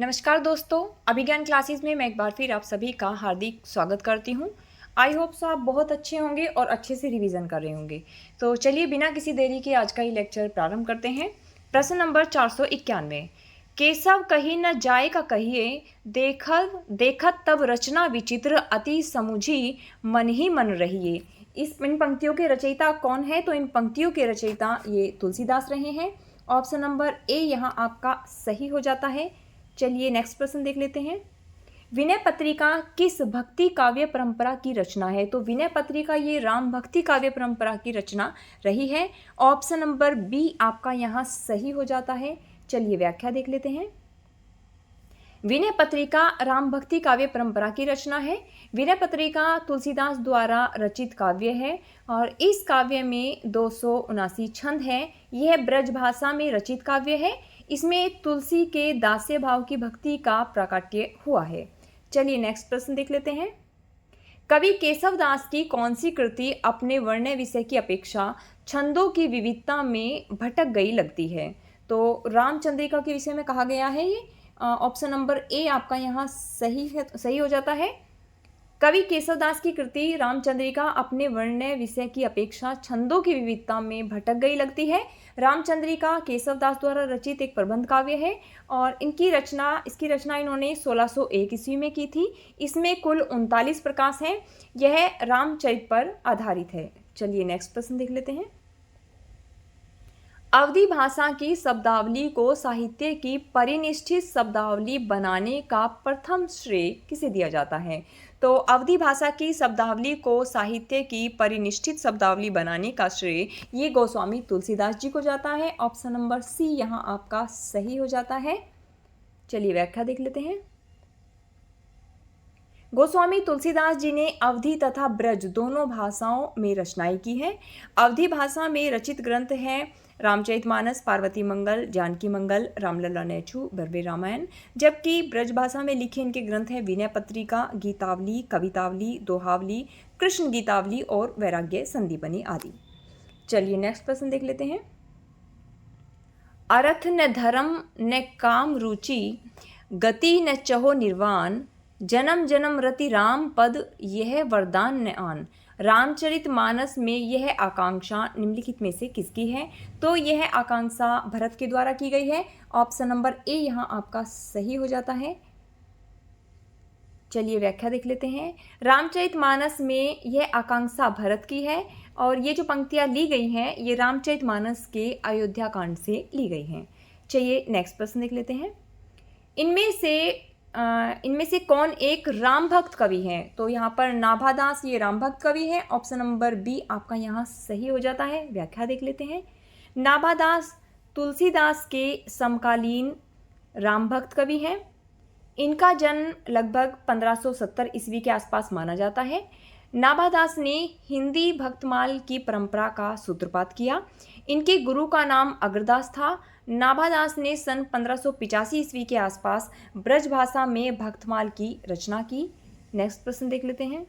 नमस्कार दोस्तों, अभिज्ञान क्लासेस में मैं एक बार फिर आप सभी का हार्दिक स्वागत करती हूँ। आई होप सो आप बहुत अच्छे होंगे और अच्छे से रिवीजन कर रहे होंगे। तो चलिए बिना किसी देरी के आज का ये लेक्चर प्रारंभ करते हैं। प्रश्न नंबर 491, केशव कहीं न जाए का कहिए, देखत देखत तब रचना विचित्र अति समुझी मन ही मन रहिए। इन पंक्तियों के रचयिता कौन है? तो इन पंक्तियों के रचयिता ये तुलसीदास रहे हैं। ऑप्शन नंबर ए यहाँ आपका सही हो जाता है। चलिए नेक्स्ट प्रश्न देख लेते हैं। विनय पत्रिका किस भक्ति काव्य परंपरा की रचना है? तो विनय पत्रिका ये राम भक्ति काव्य परंपरा की रचना रही है। ऑप्शन नंबर बी आपका यहाँ सही हो जाता है। चलिए व्याख्या देख लेते हैं। विनय पत्रिका राम भक्ति काव्य परंपरा की रचना है। विनय पत्रिका तुलसीदास द्वारा रचित काव्य है और इस काव्य में 279 छंद हैं। यह ब्रज भाषा में रचित काव्य है। इसमें तुलसी के दास्य भाव की भक्ति का प्राकट्य हुआ है। चलिए नेक्स्ट प्रश्न देख लेते हैं। कवि केशव दास की कौन सी कृति अपने वर्ण्य विषय की अपेक्षा छंदों की विविधता में भटक गई लगती है? तो रामचंद्रिका के विषय में कहा गया है। ये ऑप्शन नंबर ए आपका यहाँ सही हो जाता है। कवि केशवदास की कृति रामचंद्रिका अपने वर्ण्य विषय की अपेक्षा छंदों की विविधता में भटक गई लगती है। रामचंद्रिका केशवदास द्वारा रचित एक प्रबंध काव्य है और इसकी रचना इन्होंने 1601 ईस्वी में की थी। इसमें कुल 39 प्रकाश हैं। यह रामचरित पर आधारित है। चलिए नेक्स्ट प्रश्न देख लेते हैं। अवधी भाषा की शब्दावली को साहित्य की परिनिष्ठित शब्दावली बनाने का प्रथम श्रेय किसे दिया जाता है? तो अवधी भाषा की शब्दावली को साहित्य की परिनिष्ठित शब्दावली बनाने का श्रेय ये गोस्वामी तुलसीदास जी को जाता है। ऑप्शन नंबर सी यहाँ आपका सही हो जाता है। चलिए व्याख्या देख लेते हैं। गोस्वामी तुलसीदास जी ने अवधी तथा ब्रज दोनों भाषाओं में रचनाएं की हैं। अवधी भाषा में रचित ग्रंथ हैं रामचरितमानस, पार्वती मंगल, जानकी मंगल, रामलला नैछू, बर्वे रामायण। जबकि ब्रज भाषा में लिखे इनके ग्रंथ हैं विनय पत्रिका, गीतावली, कवितावली, दोहावली, कृष्ण गीतावली और वैराग्य संदीपनी आदि। चलिए नेक्स्ट प्रश्न देख लेते हैं। अर्थ न धर्म न काम रुचि, गति न चहो निर्वाण, जन्म जन्म रति राम पद यह वरदान न आन। रामचरितमानस में यह आकांक्षा निम्नलिखित में से किसकी है? तो यह आकांक्षा भरत के द्वारा की गई है। ऑप्शन नंबर ए यहाँ आपका सही हो जाता है। चलिए व्याख्या देख लेते हैं। रामचरितमानस में यह आकांक्षा भरत की है और ये जो पंक्तियाँ ली गई हैं ये रामचरितमानस के अयोध्या कांड से ली गई हैं। चलिए नेक्स्ट प्रश्न देख लेते हैं। इनमें से कौन एक राम भक्त कवि है? तो यहाँ पर नाभादास ये राम भक्त कवि है। ऑप्शन नंबर बी आपका यहाँ सही हो जाता है। व्याख्या देख लेते हैं। नाभादास तुलसीदास के समकालीन राम भक्त कवि हैं। इनका जन्म लगभग 1570 ईस्वी के आसपास माना जाता है। नाभादास ने हिंदी भक्तमाल की परंपरा का सूत्रपात किया। इनके गुरु का नाम अग्रदास था। नाभादास ने सन 1585 ईस्वी के आसपास ब्रज भाषा में भक्तमाल की रचना की। नेक्स्ट प्रश्न देख लेते हैं।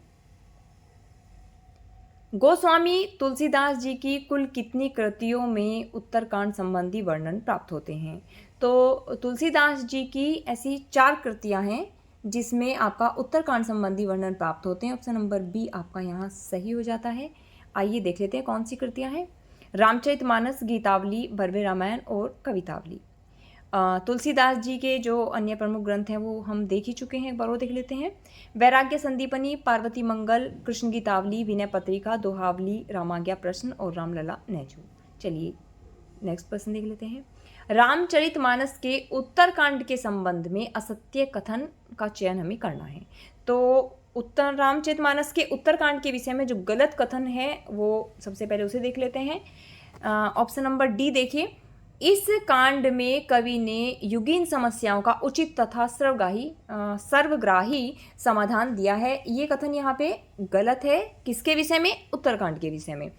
गोस्वामी तुलसीदास जी की कुल कितनी कृतियों में उत्तरकांड संबंधी वर्णन प्राप्त होते हैं? तो तुलसीदास जी की ऐसी 4 कृतियां हैं जिसमें आपका उत्तरकांड संबंधी वर्णन प्राप्त होते हैं। ऑप्शन नंबर बी आपका यहाँ सही हो जाता है। आइए देख लेते हैं कौन सी कृतियां हैं। रामचरितमानस, गीतावली, बर्वे रामायण और कवितावली। तुलसीदास जी के जो अन्य प्रमुख ग्रंथ हैं वो हम देख ही चुके हैं, एक बार वो देख लेते हैं। वैराग्य संदीपनी, पार्वती मंगल, कृष्ण गीतावली, विनय पत्रिका, दोहावली, रामाज्ञा प्रश्न और रामलला नैछू। चलिए नेक्स्ट प्रश्न देख लेते हैं। रामचरितमानस के उत्तरकांड के संबंध में असत्य कथन का चयन हमें करना है। तो रामचरितमानस के उत्तरकांड के विषय में जो गलत कथन है वो सबसे पहले उसे देख लेते हैं। ऑप्शन नंबर डी देखिए। इस कांड में कवि ने युगीन समस्याओं का उचित तथा सर्वग्राही समाधान दिया है। ये कथन यहाँ पे गलत है। किसके विषय में? उत्तरकांड के विषय में।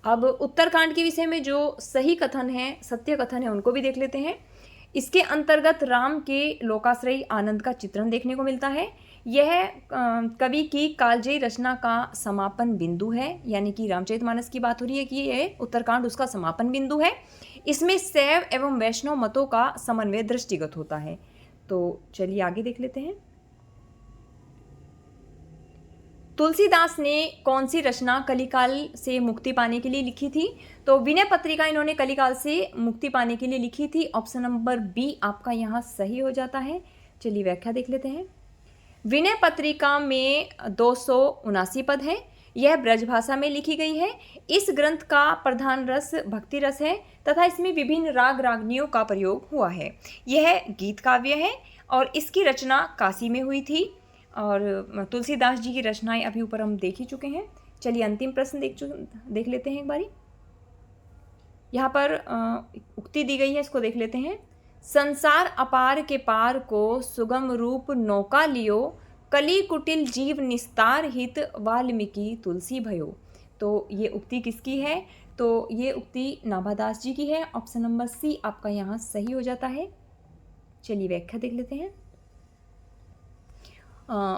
अब उत्तरकांड के विषय में जो सही कथन है, सत्य कथन है, उनको भी देख लेते हैं। इसके अंतर्गत राम के लोकाश्रयी आनंद का चित्रण देखने को मिलता है। यह कवि की कालजयी रचना का समापन बिंदु है, यानी कि रामचरितमानस की बात हो रही है कि यह उत्तरकांड उसका समापन बिंदु है। इसमें शैव एवं वैष्णव मतों का समन्वय दृष्टिगत होता है। तो चलिए आगे देख लेते हैं। तुलसीदास ने कौन सी रचना कलिकाल से मुक्ति पाने के लिए लिखी थी? तो विनय पत्रिका इन्होंने कलिकाल से मुक्ति पाने के लिए लिखी थी। ऑप्शन नंबर बी आपका यहाँ सही हो जाता है। चलिए व्याख्या देख लेते हैं। विनय पत्रिका में 279 पद हैं। यह ब्रजभाषा में लिखी गई है। इस ग्रंथ का प्रधान रस भक्ति रस है तथा इसमें विभिन्न राग रागनियों का प्रयोग हुआ है। यह गीत काव्य है और इसकी रचना काशी में हुई थी। और तुलसीदास जी की रचनाएं अभी ऊपर हम देख ही चुके हैं। चलिए अंतिम प्रश्न देख लेते हैं एक बारी। यहाँ पर उक्ति दी गई है, इसको देख लेते हैं। संसार अपार के पार को सुगम रूप नौका लियो, कली कुटिल जीव निस्तार हित वाल्मीकि तुलसी भयो। तो ये उक्ति किसकी है? तो ये उक्ति नाभादास जी की है। ऑप्शन नंबर सी आपका यहाँ सही हो जाता है। चलिए व्याख्या देख लेते हैं।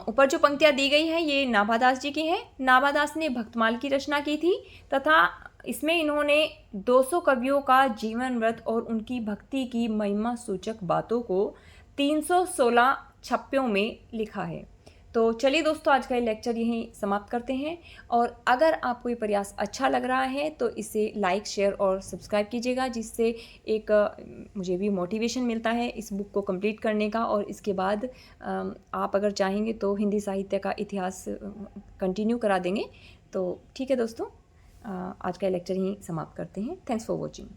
ऊपर जो पंक्तियाँ दी गई हैं ये नाभादास जी की हैं। नाभादास ने भक्तमाल की रचना की थी तथा इसमें इन्होंने 200 कवियों का जीवन व्रत और उनकी भक्ति की महिमा सूचक बातों को 316 छप्पियों में लिखा है। तो चलिए दोस्तों, आज का ये लेक्चर यहीं समाप्त करते हैं। और अगर आपको ये प्रयास अच्छा लग रहा है तो इसे लाइक, शेयर और सब्सक्राइब कीजिएगा, जिससे एक मुझे भी मोटिवेशन मिलता है इस बुक को कंप्लीट करने का। और इसके बाद आप अगर चाहेंगे तो हिंदी साहित्य का इतिहास कंटिन्यू करा देंगे। तो ठीक है दोस्तों, आज का लेक्चर यहीं समाप्त करते हैं। Thanks for watching.